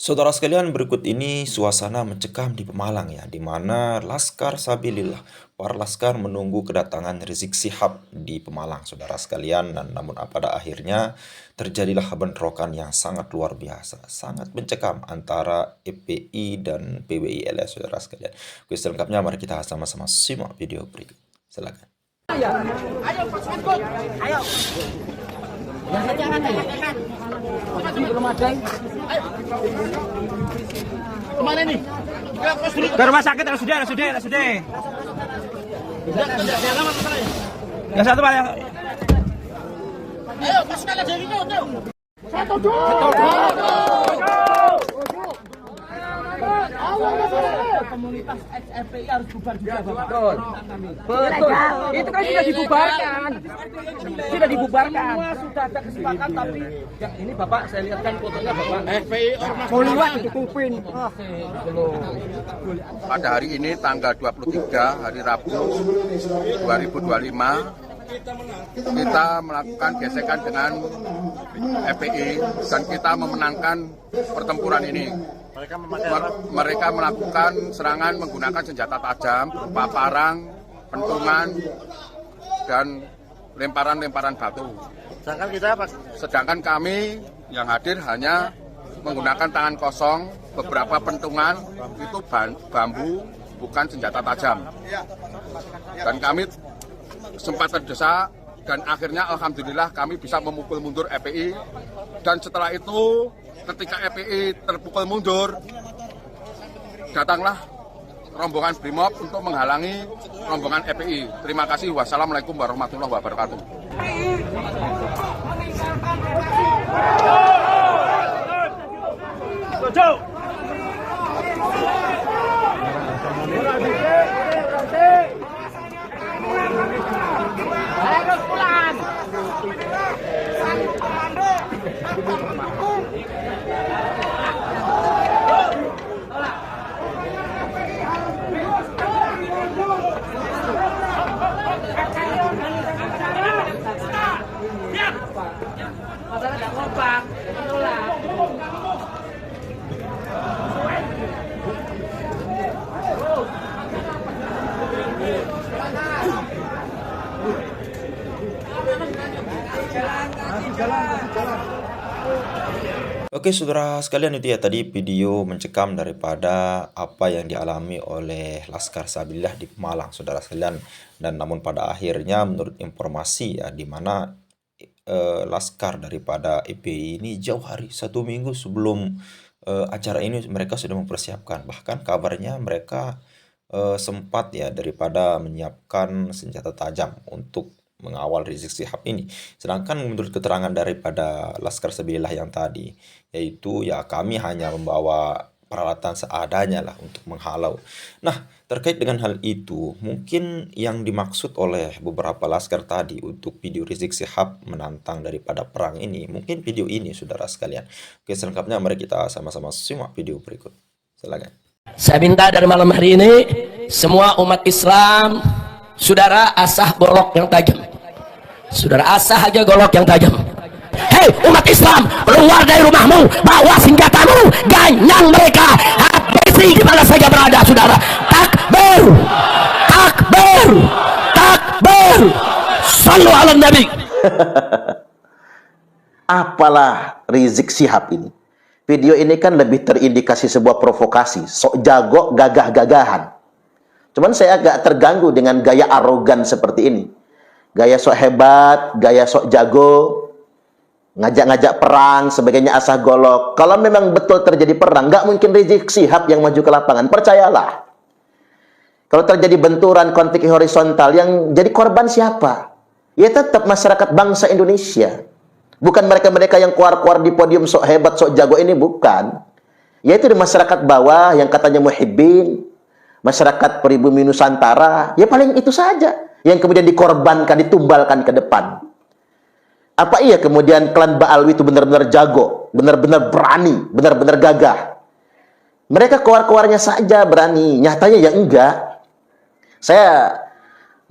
Saudara sekalian, berikut ini suasana mencekam di Pemalang ya, di mana Laskar Sabilillah, para laskar menunggu kedatangan Rizik Syihab di Pemalang, saudara sekalian. Dan namun pada akhirnya terjadilah bentrokan yang sangat luar biasa, sangat mencekam antara FPI dan PBIL ya, saudara sekalian. Oke, selengkapnya mari kita sama-sama simak video berikut. Silakan. Ayo pasukan kok. Ayo. Yang saja kan. Belum ada. Ayo. Kemana nih? Ke rumah sakit sudah. Yang satu Pak. Ayo pasukan aja ini tuh. Satu. Komunitas XFPI harus bubar juga, Bapak. Betul. Itu kan sudah dibubarkan. Semua sudah ada kesepakatan, tapi yang ini Bapak saya lihat kan fotonya Bapak. FPI ormas Poliwat ditutupin. Pada hari ini tanggal 23 hari Rabu 2025 kita melakukan gesekan dengan FPI dan kita memenangkan pertempuran ini. Mereka melakukan serangan menggunakan senjata tajam berupa parang, pentungan, dan lemparan-lemparan batu. Sedangkan kami yang hadir hanya menggunakan tangan kosong, beberapa pentungan itu bambu, bukan senjata tajam. Dan kami sempat terdesak dan akhirnya alhamdulillah kami bisa memukul mundur FPI. Dan setelah itu ketika FPI terpukul mundur, datanglah rombongan BRIMOB untuk menghalangi rombongan FPI. Terima kasih. Wassalamualaikum warahmatullahi wabarakatuh. Oke, saudara sekalian, itu ya tadi video mencekam daripada apa yang dialami oleh Laskar Sabilillah di Pemalang, saudara sekalian. Dan namun pada akhirnya menurut informasi ya, di mana Laskar daripada FPI ini jauh hari, 1 minggu sebelum acara ini mereka sudah mempersiapkan. Bahkan kabarnya mereka sempat ya daripada menyiapkan senjata tajam untuk mengawal Rizik Syihab ini. Sedangkan menurut keterangan daripada Laskar Sabilillah yang tadi, yaitu ya kami hanya membawa peralatan seadanya lah untuk menghalau. Nah, terkait dengan hal itu, mungkin yang dimaksud oleh beberapa laskar tadi untuk video Rizik Syihab menantang daripada perang ini, mungkin video ini, saudara sekalian. Oke, selengkapnya mari kita sama-sama simak video berikut. Silakan. Saya minta dari malam hari ini semua umat Islam, saudara asah golok yang tajam. Saudara asah aja golok yang tajam. Hei umat Islam, keluar dari rumahmu, bawa senjatamu, ganyang mereka, habisi di mana saja berada, saudara. Takbir, takbir, takbir. Sallu ala Nabi. Apalah Rizik Syihab ini. Video ini kan lebih terindikasi sebuah provokasi, sok jago, gagah-gagahan. Cuman saya agak terganggu dengan gaya arogan seperti ini. Gaya sok hebat, gaya sok jago, ngajak-ngajak perang, sebagainya asah golok. Kalau memang betul terjadi perang, nggak mungkin Rizik Syihab yang maju ke lapangan. Percayalah. Kalau terjadi benturan konflik horizontal, yang jadi korban siapa? Ya tetap masyarakat bangsa Indonesia. Bukan mereka-mereka yang keluar-keluar di podium sok hebat, sok jago ini, bukan. Yaitu di masyarakat bawah yang katanya muhibbin, masyarakat pribumi Nusantara, ya paling itu saja yang kemudian dikorbankan, ditumbalkan ke depan. Apa iya kemudian klan Ba'alwi itu benar-benar jago, benar-benar berani, benar-benar gagah? Mereka keluar-keluarnya saja berani, nyatanya ya enggak. Saya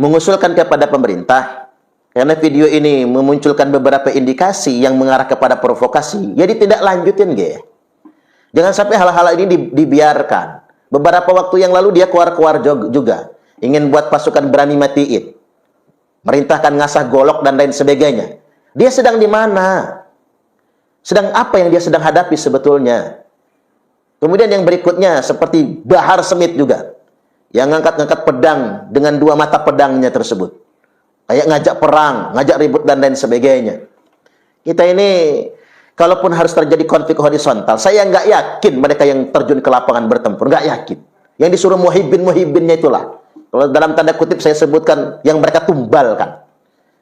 mengusulkan kepada pemerintah, karena video ini memunculkan beberapa indikasi yang mengarah kepada provokasi, ya ditindaklanjutin, ge. Jangan sampai hal-hal ini dibiarkan. Beberapa waktu yang lalu dia keluar-keluar juga. Ingin buat pasukan berani matiin. Merintahkan ngasah golok dan lain sebagainya. Dia sedang di mana? Sedang apa yang dia sedang hadapi sebetulnya? Kemudian yang berikutnya seperti Bahar Smith juga. Yang ngangkat-ngangkat pedang dengan dua mata pedangnya tersebut. Kayak ngajak perang, ngajak ribut dan lain sebagainya. Kita ini, kalaupun harus terjadi konflik horizontal, saya nggak yakin mereka yang terjun ke lapangan bertempur. Nggak yakin. Yang disuruh muhibbin-muhibbinnya itulah. Kalau dalam tanda kutip saya sebutkan, yang mereka tumbalkan.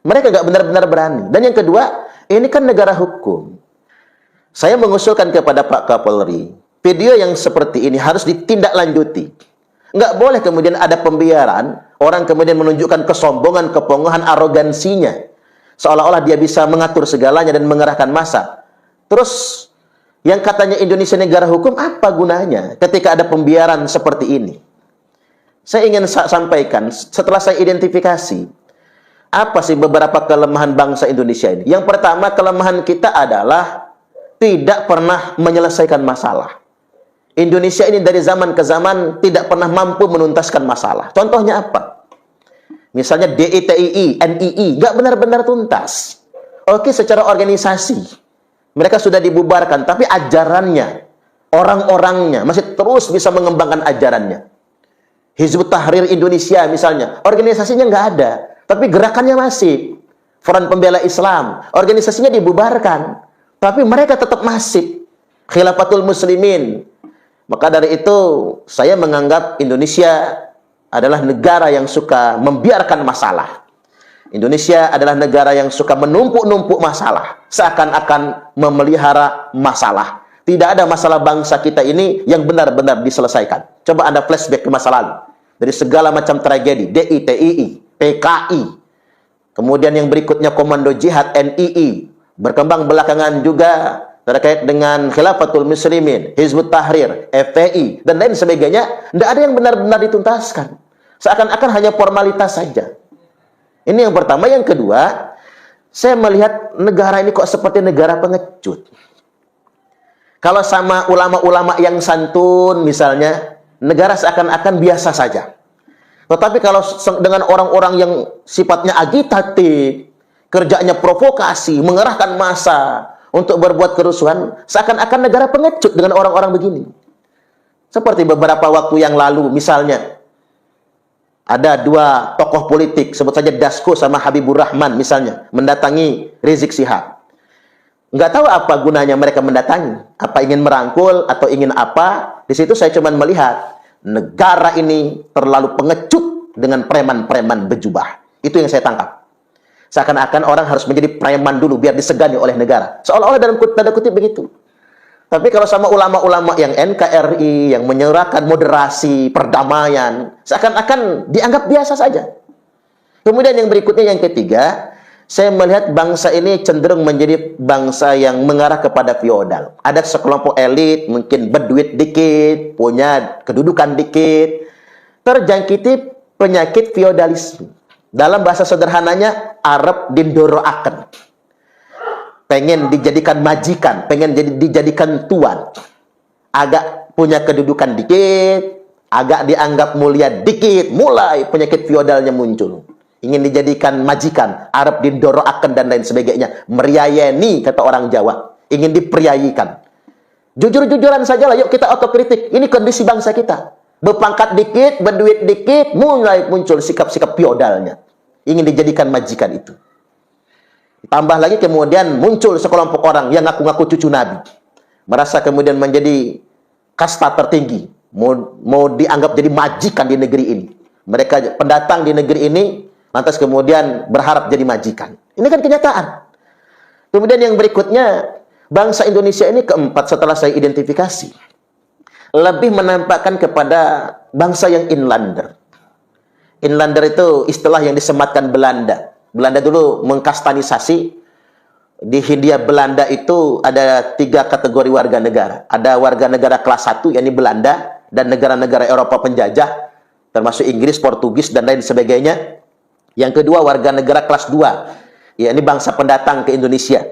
Mereka nggak benar-benar berani. Dan yang kedua, ini kan negara hukum. Saya mengusulkan kepada Pak Kapolri, video yang seperti ini harus ditindaklanjuti. Nggak boleh kemudian ada pembiaran, orang kemudian menunjukkan kesombongan, kepongohan, arogansinya. Seolah-olah dia bisa mengatur segalanya dan mengerahkan massa. Terus, yang katanya Indonesia negara hukum, apa gunanya ketika ada pembiaran seperti ini? Saya ingin sampaikan, setelah saya identifikasi, apa sih beberapa kelemahan bangsa Indonesia ini? Yang pertama, kelemahan kita adalah tidak pernah menyelesaikan masalah. Indonesia ini dari zaman ke zaman tidak pernah mampu menuntaskan masalah. Contohnya apa? Misalnya DITII, NII, nggak benar-benar tuntas. Oke, secara organisasi, mereka sudah dibubarkan, tapi ajarannya, orang-orangnya masih terus bisa mengembangkan ajarannya. Hizbut Tahrir Indonesia misalnya, organisasinya nggak ada, tapi gerakannya masih. Front Pembela Islam, organisasinya dibubarkan, tapi mereka tetap masif. Khilafatul Muslimin. Maka dari itu, saya menganggap Indonesia adalah negara yang suka membiarkan masalah. Indonesia adalah negara yang suka menumpuk-numpuk masalah, seakan-akan memelihara masalah. Tidak ada masalah bangsa kita ini yang benar-benar diselesaikan. Coba Anda flashback ke masa lalu. Dari segala macam tragedi, DITII, PKI, kemudian yang berikutnya Komando Jihad, NII, berkembang belakangan juga terkait dengan Khilafatul Muslimin, Hizbut Tahrir, FPI, dan lain sebagainya. Tidak ada yang benar-benar dituntaskan. Seakan-akan hanya formalitas saja. Ini yang pertama. Yang kedua, saya melihat negara ini kok seperti negara pengecut. Kalau sama ulama-ulama yang santun misalnya, negara seakan-akan biasa saja. Tetapi kalau dengan orang-orang yang sifatnya agitatif, kerjanya provokasi, mengerahkan massa untuk berbuat kerusuhan, seakan-akan negara pengecut dengan orang-orang begini. Seperti beberapa waktu yang lalu, misalnya, ada dua tokoh politik, sebut saja Dasko sama Habibur Rahman misalnya, mendatangi Rizik Syihab. Nggak tahu apa gunanya mereka mendatangi. Apa ingin merangkul atau ingin apa? Di situ saya cuma melihat, negara ini terlalu pengecut dengan preman-preman berjubah. Itu yang saya tangkap. Seakan-akan orang harus menjadi preman dulu biar disegani oleh negara. Seolah-olah dalam tanda kutip begitu. Tapi kalau sama ulama-ulama yang NKRI, yang menyuarakan moderasi, perdamaian, seakan-akan dianggap biasa saja. Kemudian yang berikutnya, yang ketiga, saya melihat bangsa ini cenderung menjadi bangsa yang mengarah kepada feodal. Ada sekelompok elit, mungkin berduit dikit, punya kedudukan dikit, terjangkiti penyakit feodalisme. Dalam bahasa sederhananya, Arab dindoroaken. Pengen dijadikan majikan, pengen dijadikan tuan. Agak punya kedudukan dikit, agak dianggap mulia dikit, mulai penyakit feodalnya muncul. Ingin dijadikan majikan, Arab dindoroaken dan lain sebagainya. Meriayeni, kata orang Jawa. Ingin dipriayikan. Jujur-jujuran saja lah, yuk kita otokritik. Ini kondisi bangsa kita. Berpangkat dikit, berduit dikit, mulai muncul sikap-sikap feodalnya. Ingin dijadikan majikan itu. Tambah lagi kemudian muncul sekelompok orang yang ngaku-ngaku cucu Nabi. Merasa kemudian menjadi kasta tertinggi. Mau dianggap jadi majikan di negeri ini. Mereka pendatang di negeri ini, lantas kemudian berharap jadi majikan. Ini kan kenyataan. Kemudian yang berikutnya, bangsa Indonesia ini keempat setelah saya identifikasi, lebih menampakkan kepada bangsa yang inlander. Inlander itu istilah yang disematkan Belanda. Belanda dulu mengkastanisasi. Di Hindia Belanda itu ada 3 kategori warga negara. Ada warga negara kelas 1, yakni Belanda, dan negara-negara Eropa penjajah, termasuk Inggris, Portugis, dan lain sebagainya. Yang kedua, warga negara kelas 2, yakni bangsa pendatang ke Indonesia,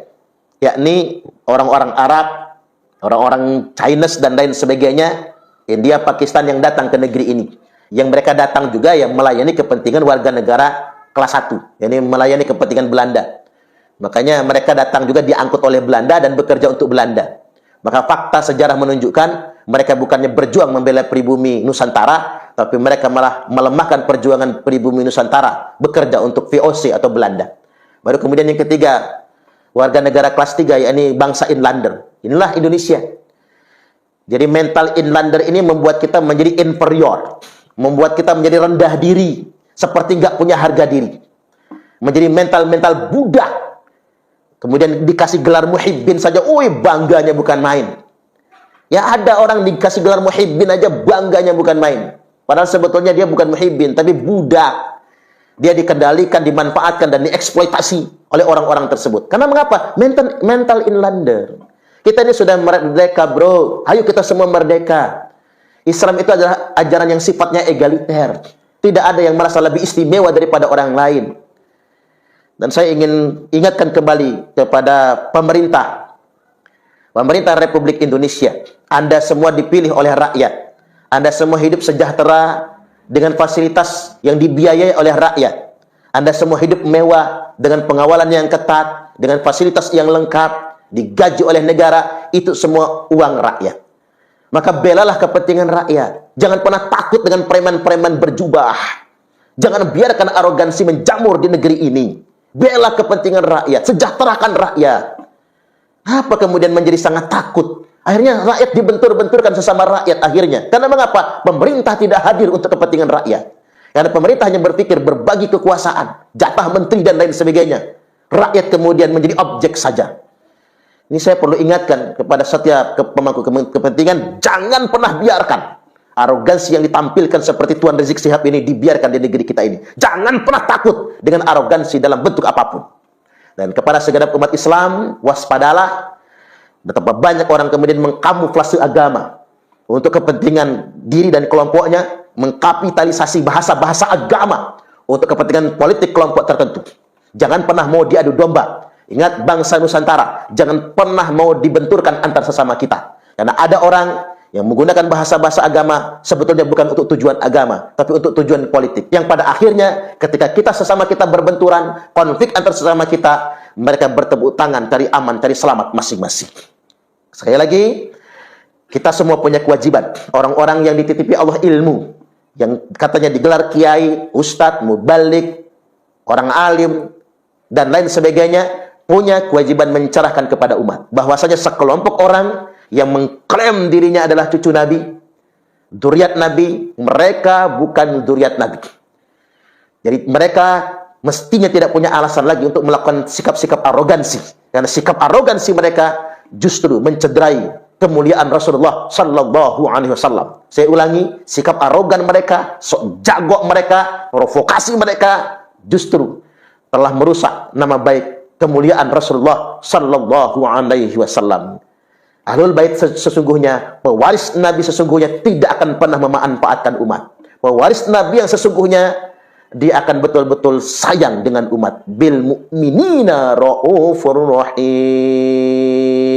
yakni orang-orang Arab, orang-orang Chinese dan lain sebagainya, India, Pakistan yang datang ke negeri ini. Yang mereka datang juga yang melayani kepentingan warga negara kelas 1, yakni melayani kepentingan Belanda. Makanya mereka datang juga diangkut oleh Belanda dan bekerja untuk Belanda. Maka fakta sejarah menunjukkan mereka bukannya berjuang membela pribumi Nusantara, tapi mereka malah melemahkan perjuangan pribumi Nusantara, bekerja untuk VOC atau Belanda. Baru kemudian yang ketiga, warga negara kelas 3, yakni bangsa inlander. Inilah Indonesia. Jadi mental inlander ini membuat kita menjadi inferior, membuat kita menjadi rendah diri, seperti nggak punya harga diri, menjadi mental budak. Kemudian dikasih gelar muhibbin saja, bangganya bukan main. Ya ada orang dikasih gelar muhibbin aja bangganya bukan main. Padahal sebetulnya dia bukan muhibbin, tapi budak. Dia dikendalikan, dimanfaatkan, dan dieksploitasi oleh orang-orang tersebut. Karena mengapa? Mental inlander. Kita ini sudah merdeka, bro. Ayo kita semua merdeka. Islam itu adalah ajaran yang sifatnya egaliter. Tidak ada yang merasa lebih istimewa daripada orang lain. Dan saya ingin ingatkan kembali kepada pemerintah Republik Indonesia. Anda semua dipilih oleh rakyat. Anda semua hidup sejahtera dengan fasilitas yang dibiayai oleh rakyat. Anda semua hidup mewah dengan pengawalan yang ketat, dengan fasilitas yang lengkap, digaji oleh negara. Itu semua uang rakyat. Maka belalah kepentingan rakyat. Jangan pernah takut dengan preman-preman berjubah. Jangan biarkan arogansi menjamur di negeri ini. Bela kepentingan rakyat, sejahterakan rakyat. Apa kemudian menjadi sangat takut? Akhirnya rakyat dibentur-benturkan sesama rakyat akhirnya. Karena mengapa? Pemerintah tidak hadir untuk kepentingan rakyat. Karena pemerintah hanya berpikir berbagi kekuasaan, jatah menteri dan lain sebagainya. Rakyat kemudian menjadi objek saja. Ini saya perlu ingatkan kepada setiap pemangku kepentingan, jangan pernah biarkan arogansi yang ditampilkan seperti Tuan Rizik Shihab ini dibiarkan di negeri kita ini. Jangan pernah takut dengan arogansi dalam bentuk apapun. Dan kepada segenap umat Islam, waspadalah. Betapa banyak orang kemudian mengkamuflase agama untuk kepentingan diri dan kelompoknya, mengkapitalisasi bahasa-bahasa agama untuk kepentingan politik kelompok tertentu. Jangan pernah mau diadu domba. Ingat, bangsa Nusantara, jangan pernah mau dibenturkan antar sesama kita. Karena ada orang yang menggunakan bahasa-bahasa agama sebetulnya bukan untuk tujuan agama, tapi untuk tujuan politik. Yang pada akhirnya ketika kita sesama kita berbenturan, konflik antar sesama kita, mereka bertepuk tangan cari aman, cari selamat masing-masing. Sekali lagi, kita semua punya kewajiban. Orang-orang yang dititipi Allah ilmu, yang katanya digelar kiai, ustadz, mubalik, orang alim, dan lain sebagainya, punya kewajiban mencerahkan kepada umat. Bahwasanya sekelompok orang yang mengklaim dirinya adalah cucu Nabi, dzurriat Nabi, mereka bukan dzurriat Nabi. Jadi mereka mestinya tidak punya alasan lagi untuk melakukan sikap-sikap arogansi. Karena sikap arogansi mereka justru mencederai kemuliaan Rasulullah Sallallahu Alaihi Wasallam. Saya ulangi, sikap arogan mereka, sok jago mereka, provokasi mereka, justru telah merusak nama baik kemuliaan Rasulullah Sallallahu Alaihi Wasallam. Ahlul Bait sesungguhnya, pewaris Nabi sesungguhnya tidak akan pernah memanfaatkan umat. Pewaris Nabi yang sesungguhnya, dia akan betul-betul sayang dengan umat. Bil mu'minina ra'ufur rahim.